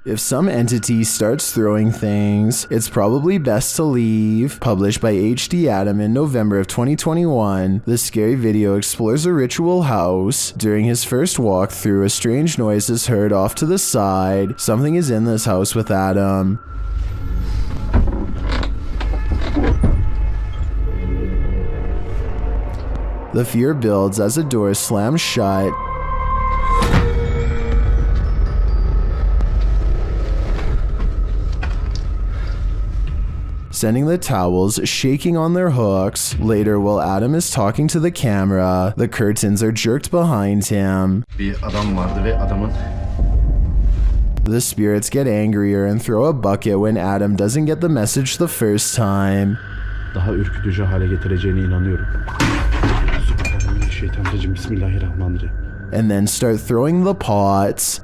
If some entity starts throwing things, it's probably best to leave. Published by HD Adam in November of 2021, this scary video explores a ritual house. During his first walkthrough, a strange noise is heard off to the side. Something is in this house with Adam. The fear builds as a door slams shut. Sending the towels shaking on their hooks. Later, while Adam is talking to the camera, the curtains are jerked behind him. The spirits get angrier and throw a bucket when Adam doesn't get the message the first time. Daha ürkütücü hale getireceğine inanıyorum. Bismillahirrahmanirrahim. And then start throwing the pots.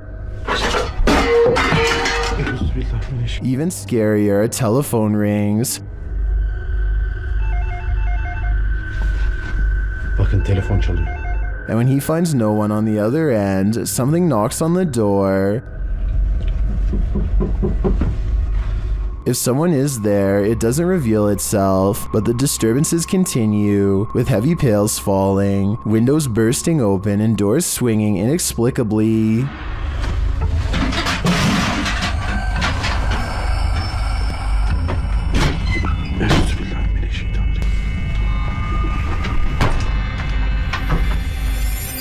Even scarier, a telephone rings. Bakın telefon çalıyor. And when he finds no one on the other end, something knocks on the door. If someone is there, it doesn't reveal itself, but the disturbances continue, with heavy pails falling, windows bursting open, and doors swinging inexplicably.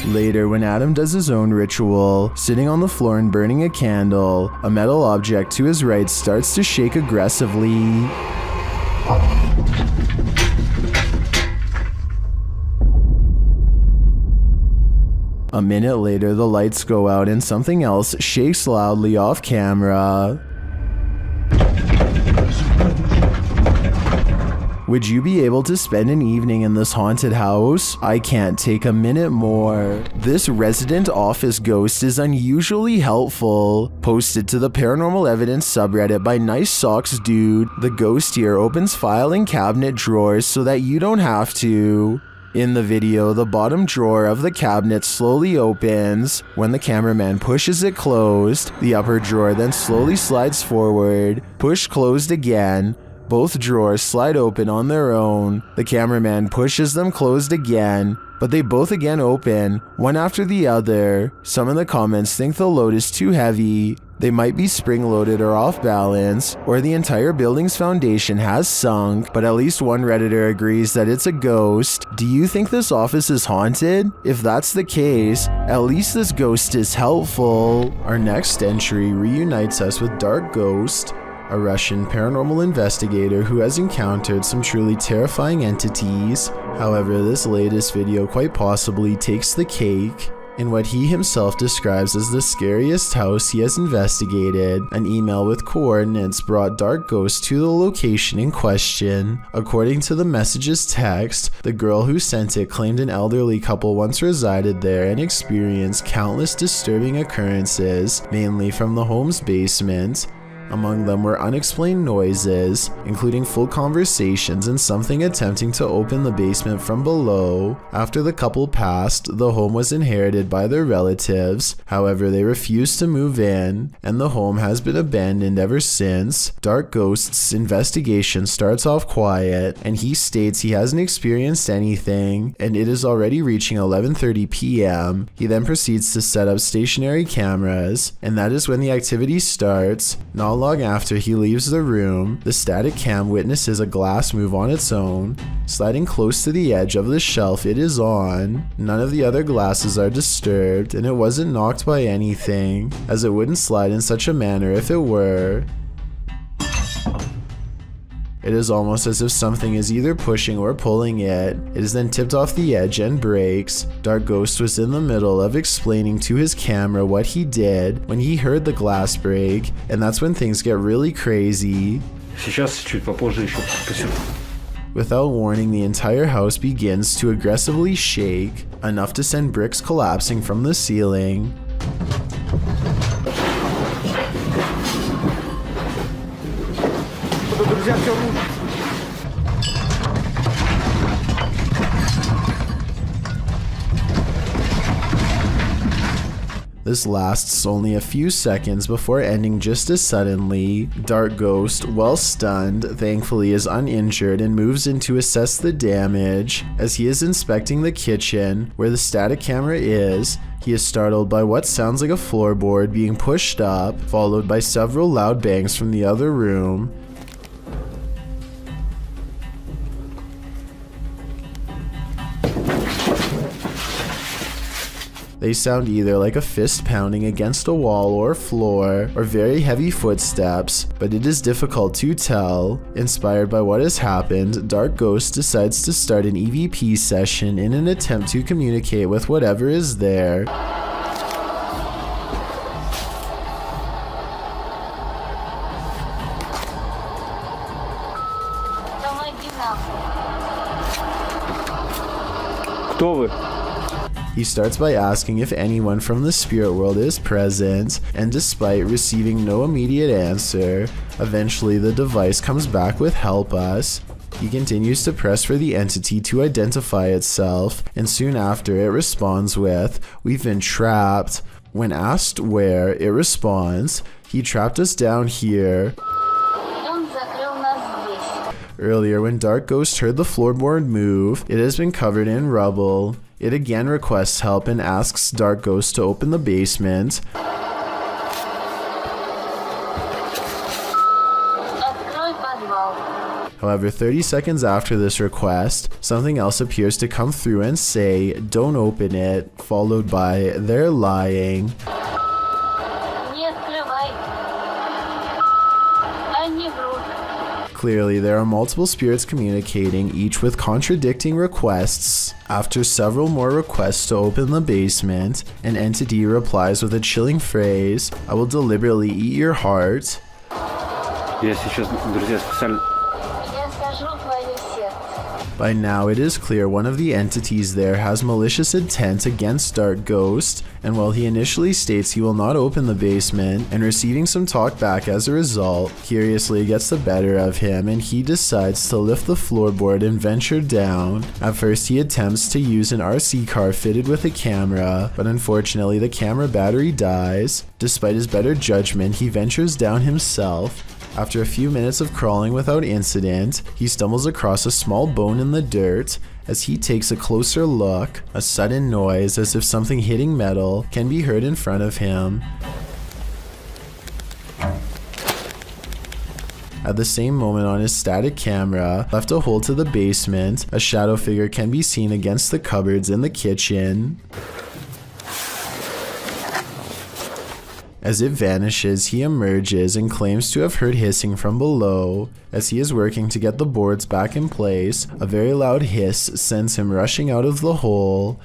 Later, when Adam does his own ritual, sitting on the floor and burning a candle, a metal object to his right starts to shake aggressively. A minute later, the lights go out and something else shakes loudly off camera. Would you be able to spend an evening in this haunted house? I can't take a minute more. This resident office ghost is unusually helpful. Posted to the Paranormal Evidence subreddit by Nice Socks Dude, the ghost here opens file and cabinet drawers so that you don't have to. In the video, the bottom drawer of the cabinet slowly opens. When the cameraman pushes it closed, the upper drawer then slowly slides forward. Push closed again. Both drawers slide open on their own. The cameraman pushes them closed again, but they both again open, one after the other. Some in the comments think the load is too heavy. They might be spring-loaded or off balance, or the entire building's foundation has sunk, but at least one Redditor agrees that it's a ghost. Do you think this office is haunted? If that's the case, at least this ghost is helpful. Our next entry reunites us with Dark Ghost, a Russian paranormal investigator who has encountered some truly terrifying entities. However, this latest video quite possibly takes the cake. In what he himself describes as the scariest house he has investigated, an email with coordinates brought Dark Ghost to the location in question. According to the message's text, the girl who sent it claimed an elderly couple once resided there and experienced countless disturbing occurrences, mainly from the home's basement. Among them were unexplained noises, including full conversations and something attempting to open the basement from below. After the couple passed, the home was inherited by their relatives. However, they refused to move in, and the home has been abandoned ever since. Dark Ghost's investigation starts off quiet, and he states he hasn't experienced anything, and it is already reaching 11:30 p.m. He then proceeds to set up stationary cameras, and that is when the activity starts. Not long after he leaves the room, the static cam witnesses a glass move on its own, sliding close to the edge of the shelf it is on. None of the other glasses are disturbed, and it wasn't knocked by anything, as it wouldn't slide in such a manner if it were. It is almost as if something is either pushing or pulling it. It is then tipped off the edge and breaks. Dark Ghost was in the middle of explaining to his camera what he did when he heard the glass break, and that's when things get really crazy. Without warning, the entire house begins to aggressively shake, enough to send bricks collapsing from the ceiling. The This lasts only a few seconds before ending just as suddenly. Dark Ghost, well stunned, thankfully is uninjured and moves in to assess the damage. As he is inspecting the kitchen, where the static camera is, he is startled by what sounds like a floorboard being pushed up, followed by several loud bangs from the other room. They sound either like a fist pounding against a wall or floor, or very heavy footsteps, but it is difficult to tell. Inspired by what has happened, Dark Ghost decides to start an EVP session in an attempt to communicate with whatever is there. Кто вы? He starts by asking if anyone from the spirit world is present, and despite receiving no immediate answer, eventually the device comes back with "help us." He continues to press for the entity to identify itself, and soon after it responds with, "We've been trapped." When asked where, it responds, "He trapped us down here." Earlier, when Dark Ghost heard the floorboard move, it has been covered in rubble. It again requests help and asks Dark Ghost to open the basement. However, 30 seconds after this request, something else appears to come through and say, "Don't open it," followed by, "They're lying." Clearly, there are multiple spirits communicating, each with contradicting requests. After several more requests to open the basement, an entity replies with a chilling phrase, "I will deliberately eat your heart." Я сейчас, друзья, специально... By now, it is clear one of the entities there has malicious intent against Dark Ghost, and while he initially states he will not open the basement, and receiving some talk back as a result, curiously gets the better of him and he decides to lift the floorboard and venture down. At first, he attempts to use an RC car fitted with a camera, but unfortunately the camera battery dies. Despite his better judgment, he ventures down himself. After a few minutes of crawling without incident, he stumbles across a small bone in the dirt. As he takes a closer look, a sudden noise as if something hitting metal can be heard in front of him. At the same moment on his static camera, left a hole to the basement, a shadow figure can be seen against the cupboards in the kitchen. As it vanishes, he emerges and claims to have heard hissing from below. As he is working to get the boards back in place, a very loud hiss sends him rushing out of the hole.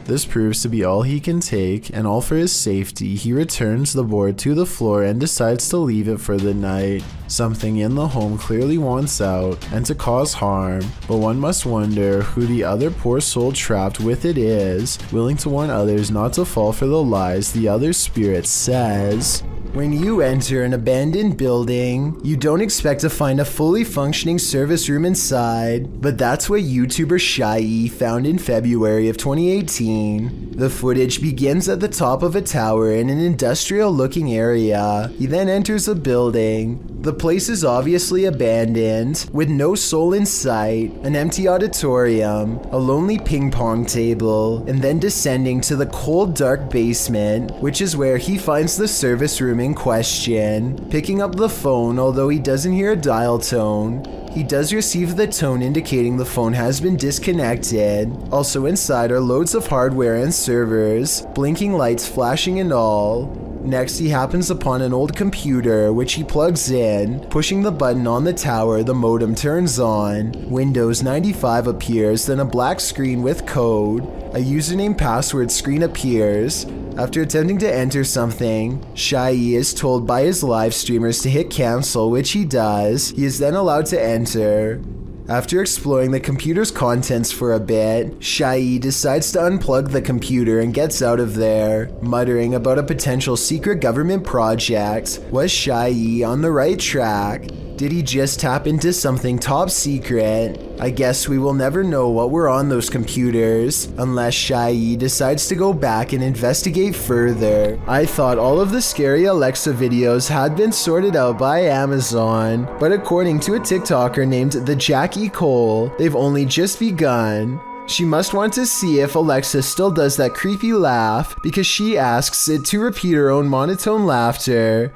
This proves to be all he can take, and all for his safety, he returns the board to the floor and decides to leave it for the night. Something in the home clearly wants out, and to cause harm, but one must wonder who the other poor soul trapped with it is, willing to warn others not to fall for the lies the other spirit says. When you enter an abandoned building, you don't expect to find a fully functioning service room inside, but that's what YouTuber Shy found in February of 2018. The footage begins at the top of a tower in an industrial-looking area. He then enters a building. The place is obviously abandoned, with no soul in sight, an empty auditorium, a lonely ping pong table, and then descending to the cold, dark basement, which is where he finds the service room in question. Picking up the phone, although he doesn't hear a dial tone, he does receive the tone indicating the phone has been disconnected. Also inside are loads of hardware and servers, blinking lights flashing and all. Next, he happens upon an old computer, which he plugs in. Pushing the button on the tower, the modem turns on. Windows 95 appears, then a black screen with code. A username password screen appears. After attempting to enter something, Shy is told by his live streamers to hit cancel, which he does. He is then allowed to enter. After exploring the computer's contents for a bit, Shy decides to unplug the computer and gets out of there, muttering about a potential secret government project. Was Shy on the right track? Did he just tap into something top secret? I guess we will never know what were on those computers unless Shai decides to go back and investigate further. I thought all of the scary Alexa videos had been sorted out by Amazon, but according to a TikToker named the Jackie Cole, they've only just begun. She must want to see if Alexa still does that creepy laugh because she asks it to repeat her own monotone laughter.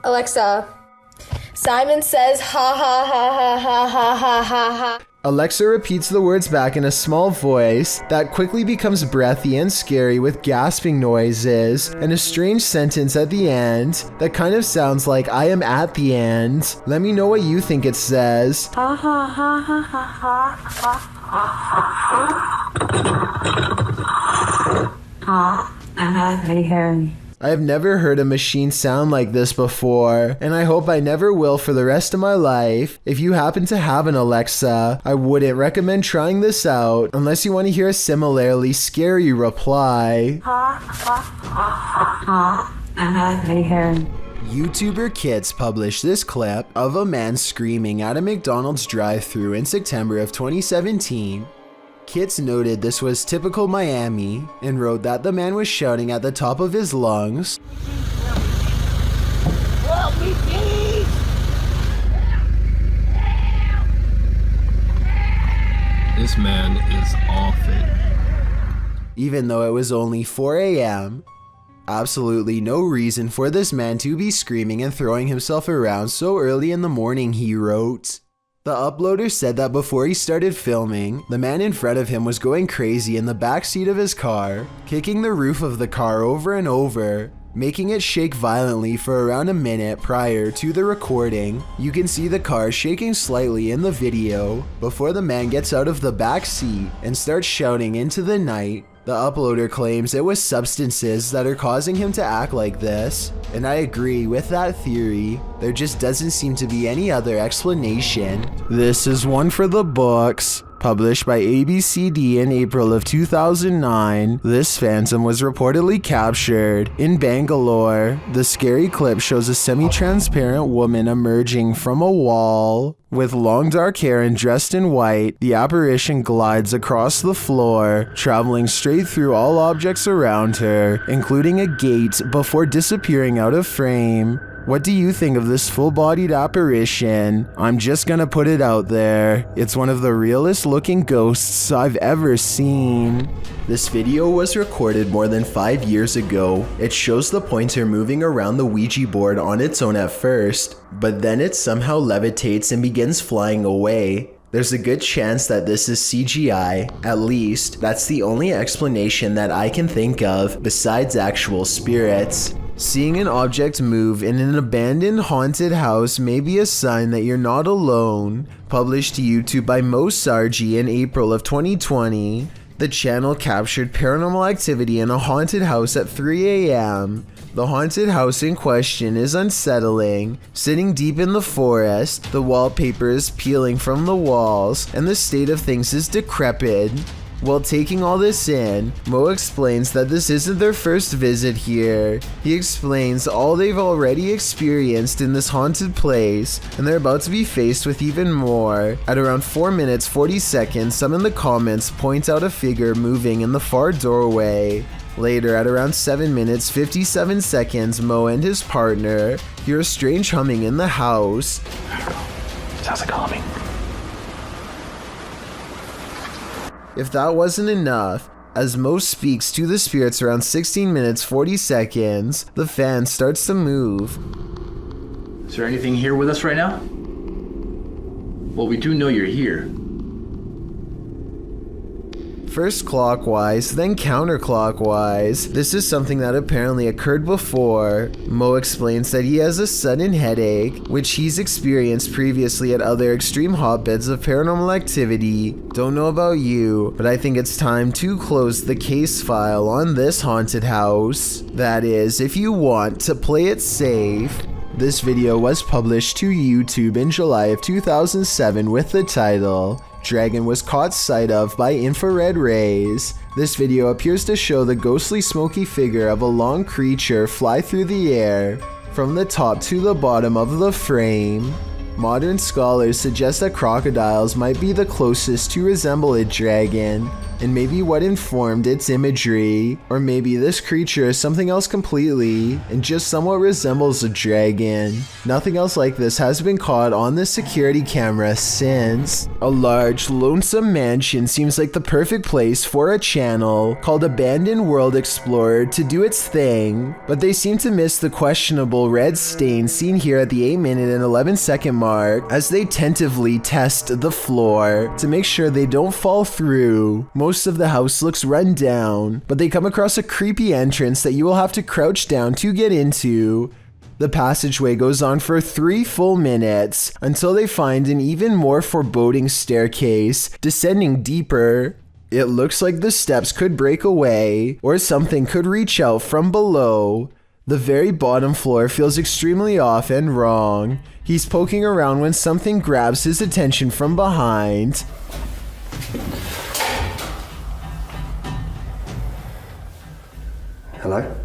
Alexa, Simon says ha ha ha ha ha ha ha ha ha. Alexa repeats the words back in a small voice that quickly becomes breathy and scary with gasping noises and a strange sentence at the end that kind of sounds like I am at the end. Let me know what you think it says. Ha ha ha ha ha ha ha. I have never heard a machine sound like this before, and I hope I never will for the rest of my life. If you happen to have an Alexa, I wouldn't recommend trying this out unless you want to hear a similarly scary reply. YouTuber Kits published this clip of a man screaming at a McDonald's drive-thru in September of 2017. Kits noted this was typical Miami and wrote that the man was shouting at the top of his lungs, "Help me, please! This man is off it." even though it was only 4 a.m. Absolutely no reason for this man to be screaming and throwing himself around so early in the morning, he wrote. The uploader said that before he started filming, the man in front of him was going crazy in the backseat of his car, kicking the roof of the car over and over, making it shake violently for around a minute prior to the recording. You can see the car shaking slightly in the video before the man gets out of the back seat and starts shouting into the night. The uploader claims it was substances that are causing him to act like this, and I agree with that theory. There just doesn't seem to be any other explanation. This is one for the books. Published by ABCD in April of 2009, this phantom was reportedly captured in Bangalore. The scary clip shows a semi-transparent woman emerging from a wall. With long dark hair and dressed in white, the apparition glides across the floor, traveling straight through all objects around her, including a gate, before disappearing out of frame. What do you think of this full-bodied apparition? I'm just gonna put it out there. It's one of the realest looking ghosts I've ever seen. This video was recorded more than 5 years ago. It shows the pointer moving around the Ouija board on its own at first, but then it somehow levitates and begins flying away. There's a good chance that this is CGI. At least, that's the only explanation that I can think of besides actual spirits. Seeing an object move in an abandoned haunted house may be a sign that you're not alone. Published to YouTube by Mo Sargi in April of 2020. The channel captured paranormal activity in a haunted house at 3 a.m. The haunted house in question is unsettling. Sitting deep in the forest, the wallpaper is peeling from the walls, and the state of things is decrepit. While taking all this in, Mo explains that this isn't their first visit here. He explains all they've already experienced in this haunted place, and they're about to be faced with even more. At around 4 minutes 40 seconds, some in the comments point out a figure moving in the far doorway. Later, at around 7 minutes 57 seconds, Mo and his partner hear a strange humming in the house. Sounds like humming. If that wasn't enough, as Mo speaks to the spirits around 16 minutes 40 seconds, the fan starts to move. Is there anything here with us right now? Well, we do know you're here. First clockwise, then counterclockwise. This is something that apparently occurred before. Mo explains that he has a sudden headache, which he's experienced previously at other extreme hotbeds of paranormal activity. Don't know about you, but I think it's time to close the case file on this haunted house. That is, if you want to play it safe. This video was published to YouTube in July of 2007 with the title, Dragon was caught sight of by infrared rays. This video appears to show the ghostly smoky figure of a long creature fly through the air from the top to the bottom of the frame. Modern scholars suggest that crocodiles might be the closest to resemble a dragon, and maybe what informed its imagery. Or maybe this creature is something else completely and just somewhat resembles a dragon. Nothing else like this has been caught on the security camera since. A large, lonesome mansion seems like the perfect place for a channel called Abandoned World Explorer to do its thing, but they seem to miss the questionable red stain seen here at the 8-minute and 11-second mark as they tentatively test the floor to make sure they don't fall through. Most of the house looks run down, but they come across a creepy entrance that you will have to crouch down to get into. The passageway goes on for 3 full minutes until they find an even more foreboding staircase descending deeper. It looks like the steps could break away or something could reach out from below. The very bottom floor feels extremely off and wrong. He's poking around when something grabs his attention from behind. Hello?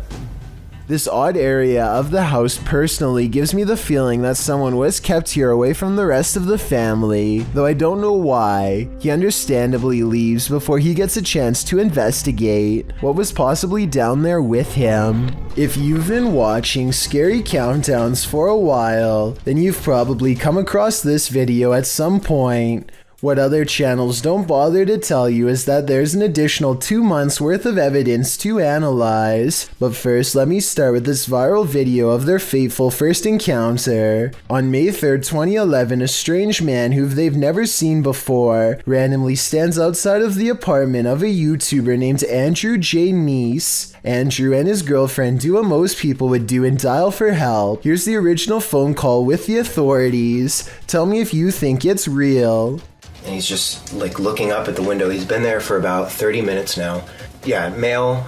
This odd area of the house personally gives me the feeling that someone was kept here away from the rest of the family, though I don't know why. He understandably leaves before he gets a chance to investigate what was possibly down there with him. If you've been watching Scary Countdowns for a while, then you've probably come across this video at some point. What other channels don't bother to tell you is that there's an additional 2 months worth of evidence to analyze. But first, let me start with this viral video of their fateful first encounter. On May 3rd, 2011, a strange man who they've never seen before randomly stands outside of the apartment of a YouTuber named Andrew J. Neese. Andrew and his girlfriend do what most people would do and dial for help. Here's the original phone call with the authorities. Tell me if you think it's real. And he's just like looking up at the window. He's been there for about 30 minutes now. Yeah, male,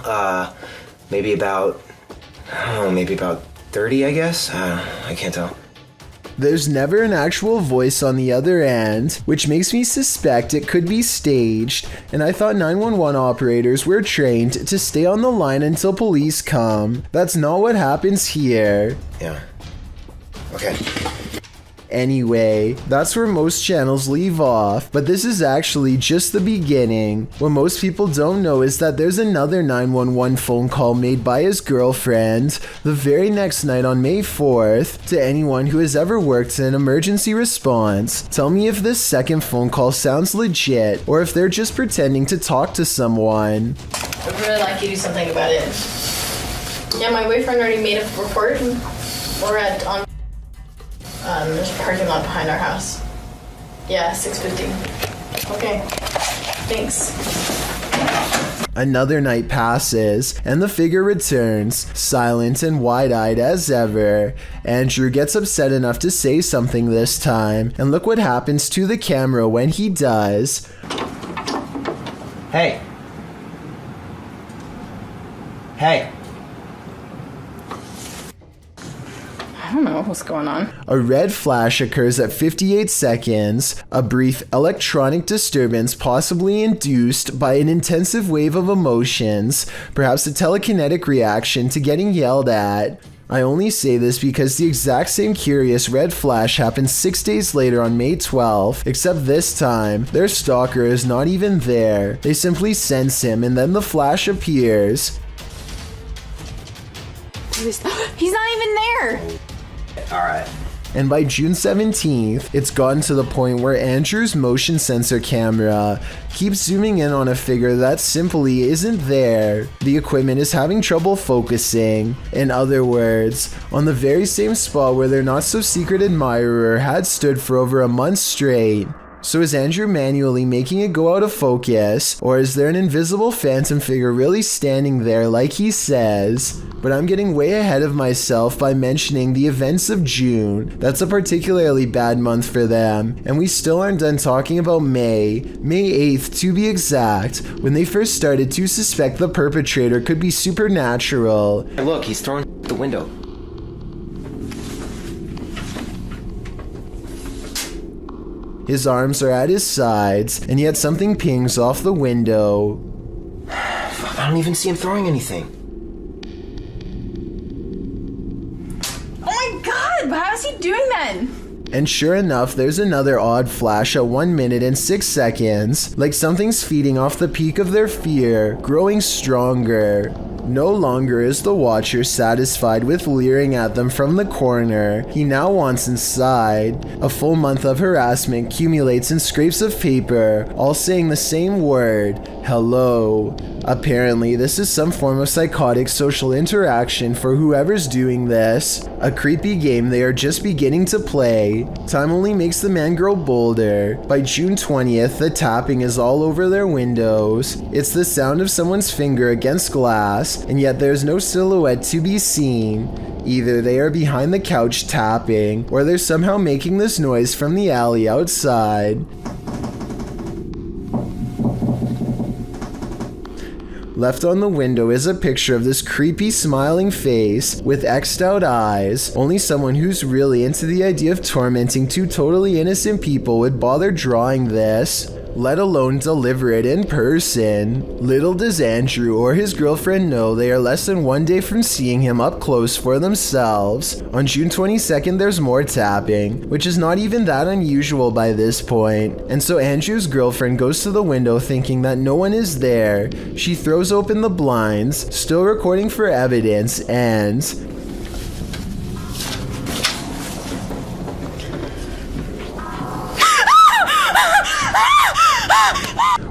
maybe about 30, I guess. I can't tell. There's never an actual voice on the other end, which makes me suspect it could be staged, and I thought 911 operators were trained to stay on the line until police come. That's not what happens here. Yeah. Okay. Anyway, that's where most channels leave off, but this is actually just the beginning. What most people don't know is that there's another 911 phone call made by his girlfriend the very next night on May 4th to anyone who has ever worked in emergency response. Tell me if this second phone call sounds legit or if they're just pretending to talk to someone. I'd really like you to do something about it. Yeah, my boyfriend already made a report. We're on there's a parking lot behind our house. Yeah, 6:50. Okay, thanks. Another night passes, and the figure returns, silent and wide-eyed as ever. Andrew gets upset enough to say something this time, and look what happens to the camera when he does. Hey. Hey. I don't know what's going on. A red flash occurs at 58 seconds, a brief electronic disturbance possibly induced by an intensive wave of emotions, perhaps a telekinetic reaction to getting yelled at. I only say this because the exact same curious red flash happened 6 days later on May 12th, except this time, their stalker is not even there. They simply sense him and then the flash appears. He's not even there! Alright. And by June 17th, it's gotten to the point where Andrew's motion sensor camera keeps zooming in on a figure that simply isn't there. The equipment is having trouble focusing. In other words, on the very same spot where their not-so-secret admirer had stood for over a month straight. So is Andrew manually making it go out of focus, or is there an invisible phantom figure really standing there like he says? But I'm getting way ahead of myself by mentioning the events of June. That's a particularly bad month for them, and we still aren't done talking about May 8th to be exact, when they first started to suspect the perpetrator could be supernatural. Hey, look, he's throwing the window. His arms are at his sides, and yet something pings off the window. Fuck, I don't even see him throwing anything. Oh my god, but how is he doing that? And sure enough, there's another odd flash at 1 minute and 6 seconds, like something's feeding off the peak of their fear, growing stronger. No longer is the watcher satisfied with leering at them from the corner. He now wants inside. A full month of harassment accumulates in scraps of paper, all saying the same word, hello. Apparently, this is some form of psychotic social interaction for whoever's doing this. A creepy game they are just beginning to play. Time only makes the man grow bolder. By June 20th, the tapping is all over their windows. It's the sound of someone's finger against glass, and yet there's no silhouette to be seen. Either they are behind the couch tapping, or they're somehow making this noise from the alley outside. Left on the window is a picture of this creepy smiling face with X'd out eyes. Only someone who's really into the idea of tormenting two totally innocent people would bother drawing this, let alone deliver it in person. Little does Andrew or his girlfriend know they are less than 1 day from seeing him up close for themselves. On June 22nd, there's more tapping, which is not even that unusual by this point. And so Andrew's girlfriend goes to the window thinking that no one is there. She throws open the blinds, still recording for evidence, and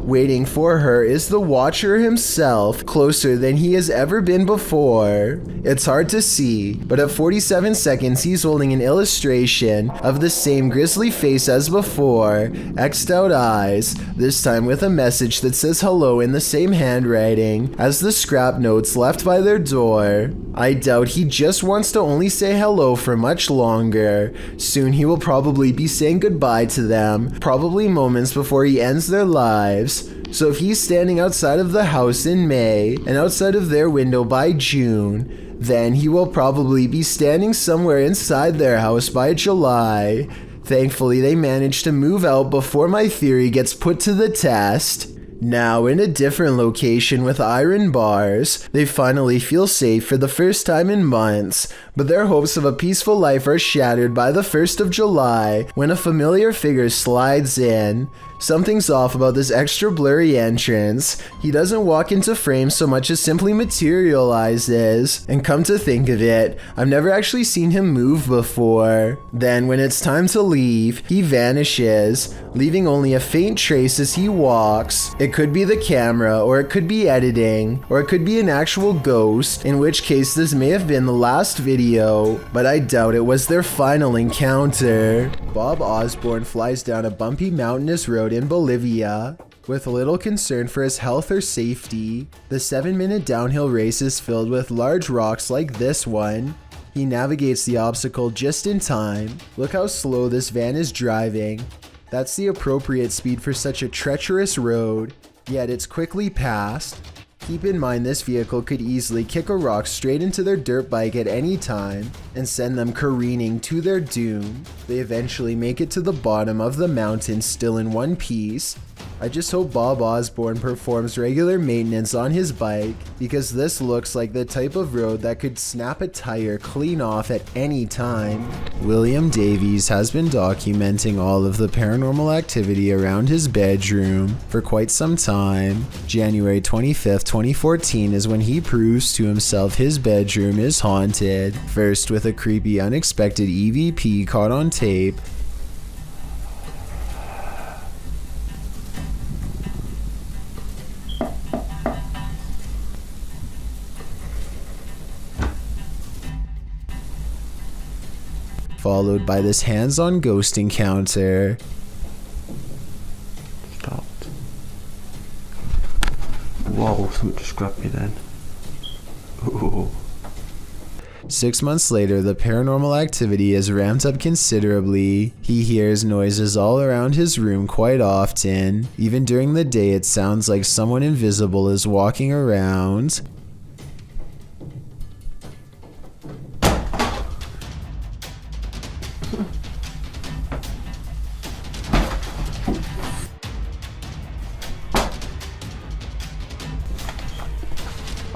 waiting for her is the watcher himself, closer than he has ever been before. It's hard to see, but at 47 seconds he's holding an illustration of the same grisly face as before, X'd out eyes, this time with a message that says hello in the same handwriting as the scrap notes left by their door. I doubt he just wants to only say hello for much longer. Soon he will probably be saying goodbye to them, probably moments before he ends their lives. So if he's standing outside of the house in May and outside of their window by June, then he will probably be standing somewhere inside their house by July. Thankfully, they managed to move out before my theory gets put to the test. Now in a different location with iron bars, they finally feel safe for the first time in months, but their hopes of a peaceful life are shattered by the 1st of July when a familiar figure slides in. Something's off about this extra blurry entrance. He doesn't walk into frame so much as simply materializes. And come to think of it, I've never actually seen him move before. Then when it's time to leave, he vanishes, leaving only a faint trace as he walks. It could be the camera, or it could be editing, or it could be an actual ghost, in which case this may have been the last video, but I doubt it was their final encounter. Bob Osborne flies down a bumpy mountainous road in Bolivia, with little concern for his health or safety. The 7-minute downhill race is filled with large rocks like this one. He navigates the obstacle just in time. Look how slow this van is driving. That's the appropriate speed for such a treacherous road, yet it's quickly passed. Keep in mind this vehicle could easily kick a rock straight into their dirt bike at any time and send them careening to their doom. They eventually make it to the bottom of the mountain still in one piece. I just hope Bob Osborne performs regular maintenance on his bike, because this looks like the type of road that could snap a tire clean off at any time. William Davies has been documenting all of the paranormal activity around his bedroom for quite some time. January 25th, 2014 is when he proves to himself his bedroom is haunted, first with a creepy unexpected EVP caught on tape, followed by this hands-on ghost encounter. Stopped. Whoa, something just grabbed me then. Ooh. 6 months later, the paranormal activity is ramped up considerably. He hears noises all around his room quite often. Even during the day, it sounds like someone invisible is walking around.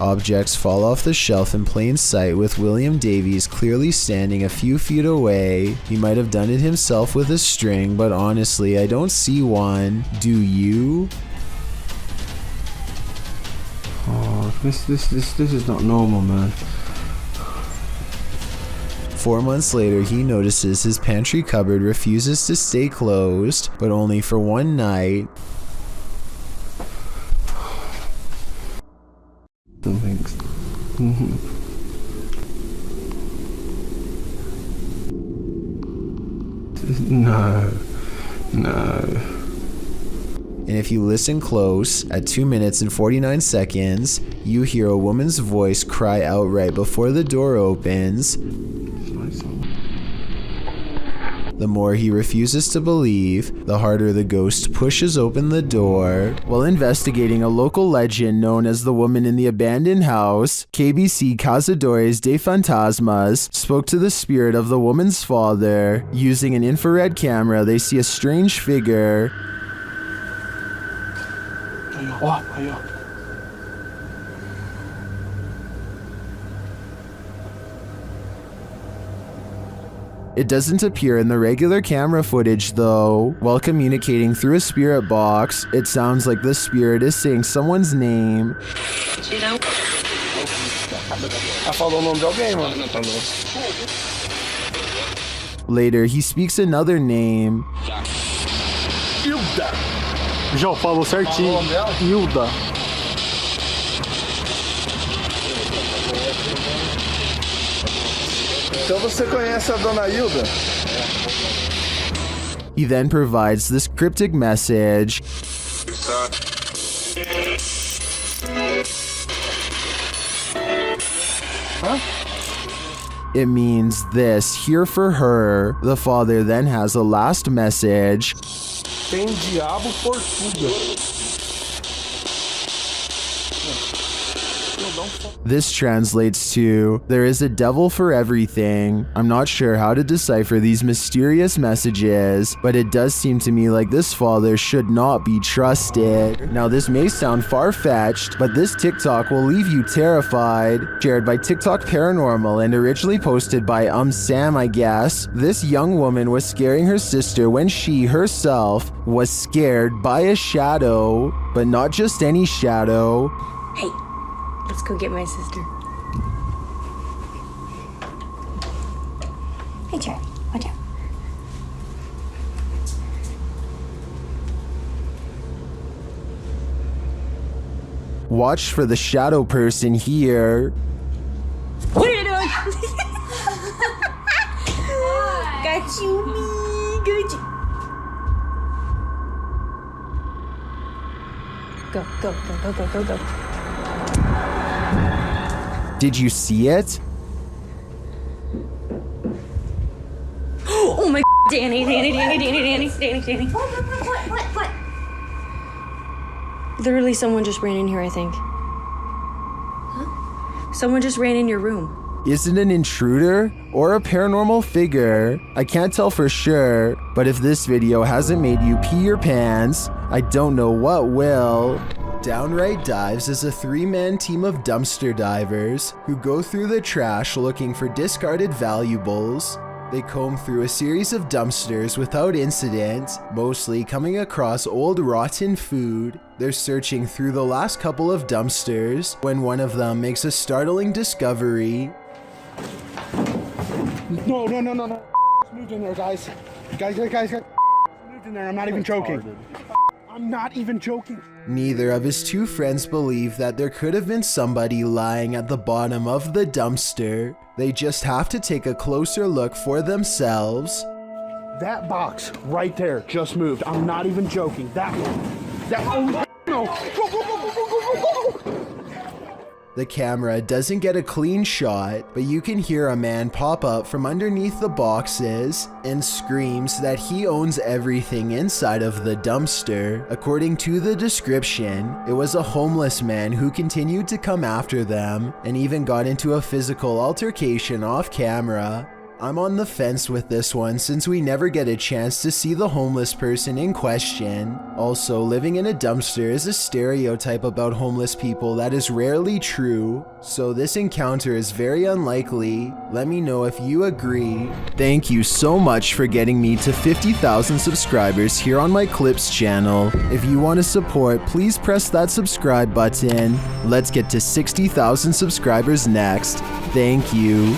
Objects fall off the shelf in plain sight with William Davies clearly standing a few feet away. He might have done it himself with a string, but honestly, I don't see one. Do you? Oh, this is not normal, man. 4 months later, he notices his pantry cupboard refuses to stay closed, but only for one night. Something's... No. And if you listen close, at 2 minutes and 49 seconds, you hear a woman's voice cry out right before the door opens. The more he refuses to believe, the harder the ghost pushes open the door. While investigating a local legend known as the woman in the abandoned house, KBC Cazadores de Fantasmas spoke to the spirit of the woman's father. Using an infrared camera, they see a strange figure. It doesn't appear in the regular camera footage though. While communicating through a spirit box, it sounds like the spirit is saying someone's name. Later, he speaks another name. Já falou certinho. Hilda. Então você conhece a dona Hilda? He then provides this cryptic message. It means this, here for her. The father then has a last message. Tem diabo por tudo. This translates to, there is a devil for everything. I'm not sure how to decipher these mysterious messages, but it does seem to me like this father should not be trusted. Now this may sound far-fetched, but this TikTok will leave you terrified. Shared by TikTok Paranormal and originally posted by Sam, I guess. This young woman was scaring her sister when she herself was scared by a shadow, but not just any shadow. Hey. Let's go get my sister. Hey, Charlie. Watch out. Watch for the shadow person here. What are you doing? Got you, me. Got you. Go. Did you see it? Oh my Danny. What? Literally someone just ran in here, I think. Huh? Someone just ran in your room. Is it an intruder or a paranormal figure? I can't tell for sure, but if this video hasn't made you pee your pants, I don't know what will. Downright Dives is a 3-man team of dumpster divers who go through the trash looking for discarded valuables. They comb through a series of dumpsters without incident, mostly coming across old rotten food. They're searching through the last couple of dumpsters when one of them makes a startling discovery. No. It's moved in there, guys. Guys. It's moved in there. I'm not even joking. I'm not even joking. Neither of his two friends believe that there could have been somebody lying at the bottom of the dumpster. They just have to take a closer look for themselves. That box right there just moved. I'm not even joking. That one. No. Go. The camera doesn't get a clean shot, but you can hear a man pop up from underneath the boxes and screams that he owns everything inside of the dumpster. According to the description, it was a homeless man who continued to come after them and even got into a physical altercation off camera. I'm on the fence with this one since we never get a chance to see the homeless person in question. Also, living in a dumpster is a stereotype about homeless people that is rarely true, so this encounter is very unlikely. Let me know if you agree. Thank you so much for getting me to 50,000 subscribers here on my Clips channel. If you want to support, please press that subscribe button. Let's get to 60,000 subscribers next. Thank you.